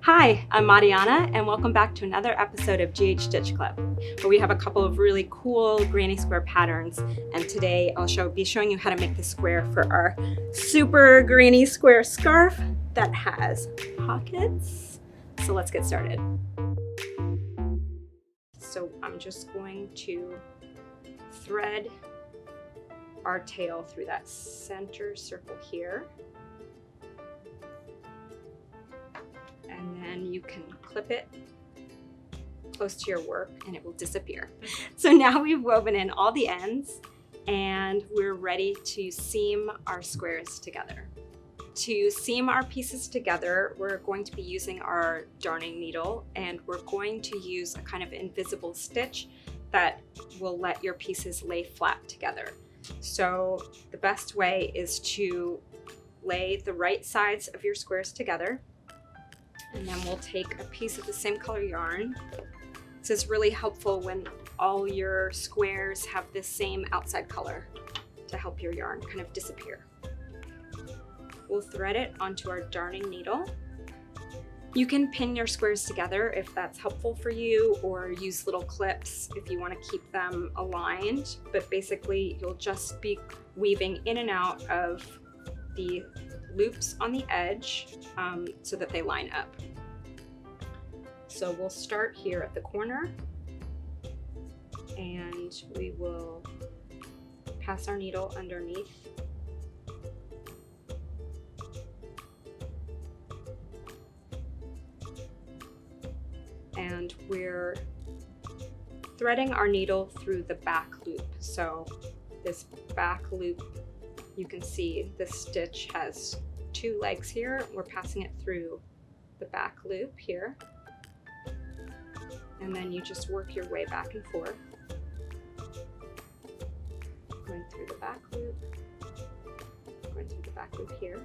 Hi, I'm Mariana, and welcome back to another episode of GH Stitch Club, where we have a couple of really cool granny square patterns. And today I'll be showing you how to make the square for our super granny square scarf that has pockets. So let's get started. So I'm just going to thread our tail through that center circle here. And then you can clip it close to your work and it will disappear. So now we've woven in all the ends and we're ready to seam our squares together. To seam our pieces together, we're going to be using our darning needle, and we're going to use a kind of invisible stitch that will let your pieces lay flat together. So the best way is to lay the right sides of your squares together. And then we'll take a piece of the same color yarn. This is really helpful when all your squares have the same outside color to help your yarn kind of disappear. We'll thread it onto our darning needle. You can pin your squares together if that's helpful for you, or use little clips if you want to keep them aligned. But basically, you'll just be weaving in and out of the loops on the edge so that they line up. So we'll start here at the corner and we will pass our needle underneath. And we're threading our needle through the back loop. So this back loop, you can see this stitch has two legs here. We're passing it through the back loop here. And then you just work your way back and forth. Going through the back loop, going through the back loop here.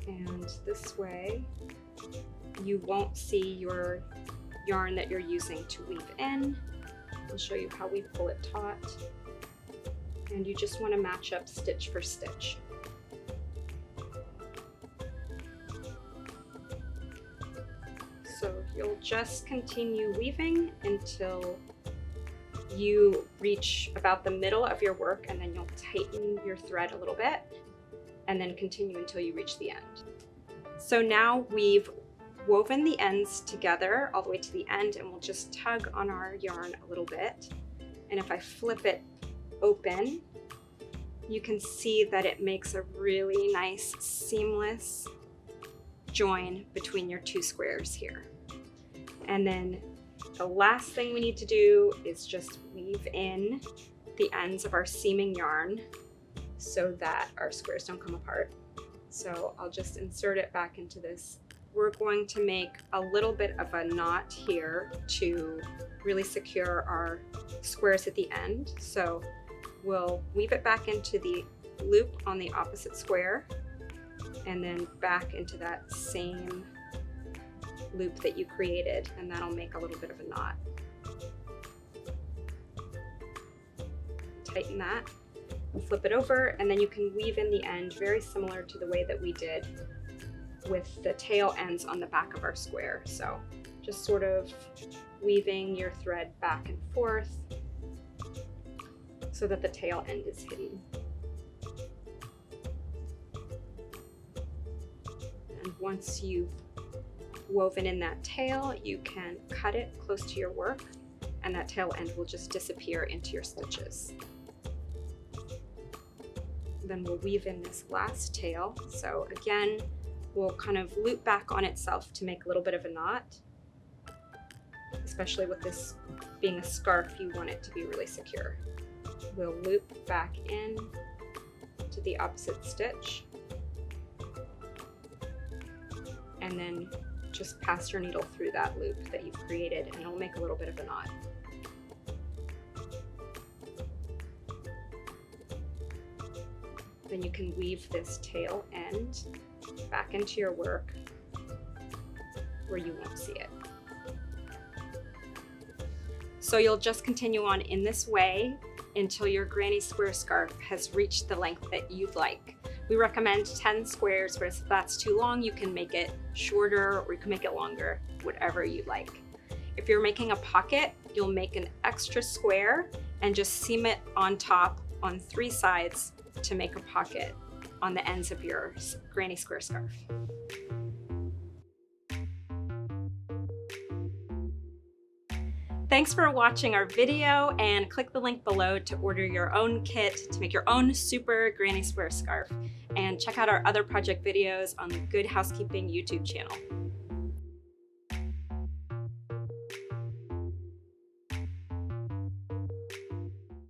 And this way, you won't see your yarn that you're using to weave in. I'll show you how we pull it taut. And you just want to match up stitch for stitch. So you'll just continue weaving until you reach about the middle of your work, and then you'll tighten your thread a little bit and then continue until you reach the end. So now we've woven the ends together all the way to the end, and we'll just tug on our yarn a little bit. And if I flip it open, you can see that it makes a really nice seamless join between your two squares here. And then the last thing we need to do is just weave in the ends of our seaming yarn so that our squares don't come apart. So I'll just insert it back into this. We're going to make a little bit of a knot here to really secure our squares at the end. So we'll weave it back into the loop on the opposite square and then back into that same loop that you created, and that'll make a little bit of a knot. Tighten that. Flip it over, and then you can weave in the end very similar to the way that we did with the tail ends on the back of our square. So just sort of weaving your thread back and forth so that the tail end is hidden. And once you've woven in that tail, you can cut it close to your work, and that tail end will just disappear into your stitches. Then we'll weave in this last tail. So again, we'll kind of loop back on itself to make a little bit of a knot. Especially with this being a scarf, you want it to be really secure. We'll loop back in to the opposite stitch. And then just pass your needle through that loop that you've created, and it'll make a little bit of a knot. Then you can weave this tail end back into your work where you won't see it. So you'll just continue on in this way until your granny square scarf has reached the length that you'd like. We recommend 10 squares, but if that's too long, you can make it shorter or you can make it longer, whatever you like. If you're making a pocket, you'll make an extra square and just seam it on top on 3 sides to make a pocket on the ends of your granny square scarf. Thanks for watching our video, and click the link below to order your own kit to make your own super granny square scarf. And check out our other project videos on the Good Housekeeping YouTube channel.